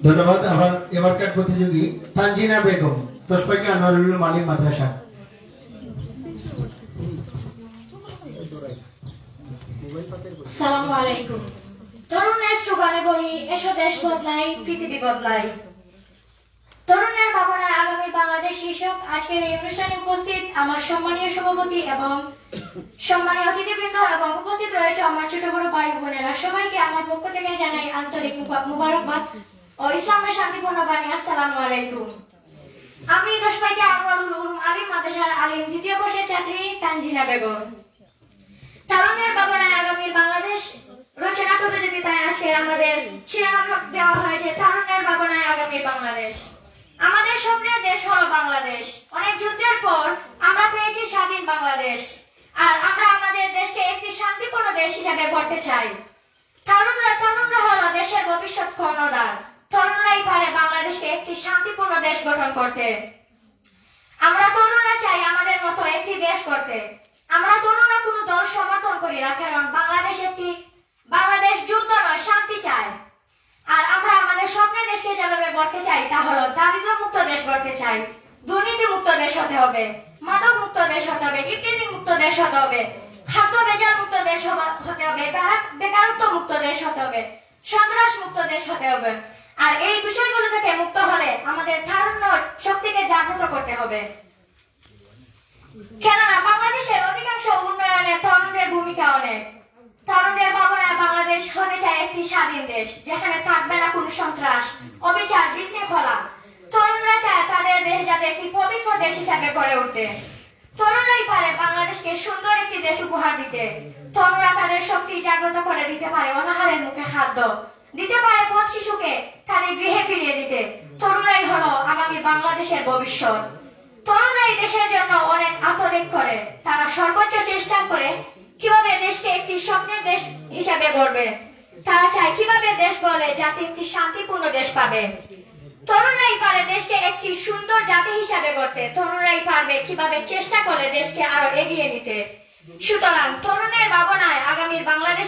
ধন্যবাদ। আবার এবারকার প্রতিযোগী তানজিনা বেগম, তোষপাইকা আনোয়ারুল উলুম আলিম মাদ্রাসা। আসসালামু আলাইকুম। তরুণের স্লোগানে বলি, এসো দেশ বদলাই, পৃথিবী বদলাই। তরুণের ভাবনায় আগামী বাংলাদেশ শীর্ষক আজকের এই অনুষ্ঠানে উপস্থিত আমার সম্মানীয় সভাপতি এবং সম্মানীয় অতিথিবৃন্দ এবং উপস্থিত রয়েছে আমার ছোট বড় ভাই বোনেরা, সবাইকে আমার পক্ষ থেকে জানাই আন্তরিক মুবারকবাদ ও ইসলামের শান্তিপূর্ণ বাণী। আসসালামু আলাইকুম। আমি তোষপাইকা আনোয়ারুল উলুম আলিম মাদ্রাসার আলিম দ্বিতীয় বর্ষের ছাত্রী তানজিনা বেগম। তরুণের ভাবনায় আগামীর বাংলাদেশ রচনা প্রতিযোগিতায় আজকে আমাদের শিরোনাম দেওয়া হয়েছে তরুণের ভাবনায় আগামীর বাংলাদেশ। আমাদের স্বপ্নের দেশ হলো বাংলাদেশ। অনেক যুদ্ধের পর আমরা পেয়েছি স্বাধীন বাংলাদেশ, আর আমরা আমাদের দেশকে একটি শান্তিপূর্ণ দেশ হিসেবে গড়তে চাই। তরুণরা হলো দেশের ভবিষ্যৎ কর্ণধার। তরুণরাই পারে বাংলাদেশকে একটি শান্তিপূর্ণ দেশ গঠন করতে। আমরা তরুণরা চাই আমাদের মতো একটি দেশ করতে। আমরা তরুণরা কোনো দল সমর্থন করি না, কারণ বাংলাদেশ যুদ্ধ নয়, শান্তি চায়। আর আমরা আমাদের স্বপ্নের দেশকে যেভাবে গড়তে চাই তা হলো দারিদ্র মুক্ত দেশ গড়তে চাই, দুর্নীতি মুক্ত দেশ হতে হবে, মাদক মুক্ত দেশ হতে হবে, ইত্যাদি মুক্ত দেশ হতে হবে, খাদ্য ভেজাল মুক্ত দেশ হতে হবে, বেকারত্ব মুক্ত দেশ হতে হবে, সন্ত্রাস মুক্ত দেশ হতে হবে। আর এই বিষয়গুলো থেকে মুক্ত হলে আমাদের তারুণ্য শক্তিকে জাগ্রত করতে হবে। কেননা বাংলাদেশের অধিকাংশ উন্নয়নে তরুণদের ভূমিকা অনেক। তরুণদের ভাবনায় বাংলাদেশ হতে চায় একটি স্বাধীন দেশ, যেখানে থাকবে না কোনো সন্ত্রাস, অবিচার, বিশৃঙ্খলা। তরুণরা চায় তাদের দেশ যাতে একটি পবিত্র দেশ হিসাবে গড়ে উঠতে। তরুণরাই পারে বাংলাদেশকে সুন্দর একটি দেশ উপহার দিতে। তরুণরা তাদের শক্তি জাগ্রত করে দিতে পারে অনাহারের মুখে খাদ্য, দিতে পারে পথ শিশুকে তাদের গৃহে ফিরিয়ে দিতে। তরুণরাই হলো আগামী বাংলাদেশের ভবিষ্যৎ। তরুণরাই দেশের জন্য অনেক আত্মত্যাগ করে। তারা সর্বোচ্চ চেষ্টা করে কিভাবে দেশকে একটি স্বপ্নের দেশ হিসাবে গড়বে। তারা চায় কিভাবে দেশ গড়লে জাতি একটি শান্তিপূর্ণ দেশ পাবে। তরুণরাই পারে দেশকে একটি সুন্দর জাতি হিসাবে গড়তে। তরুণরাই পারবে কিভাবে চেষ্টা করলে দেশকে আরো এগিয়ে নিতে। সুতরাং তরুণের ভাবনায় আগামীর বাংলাদেশ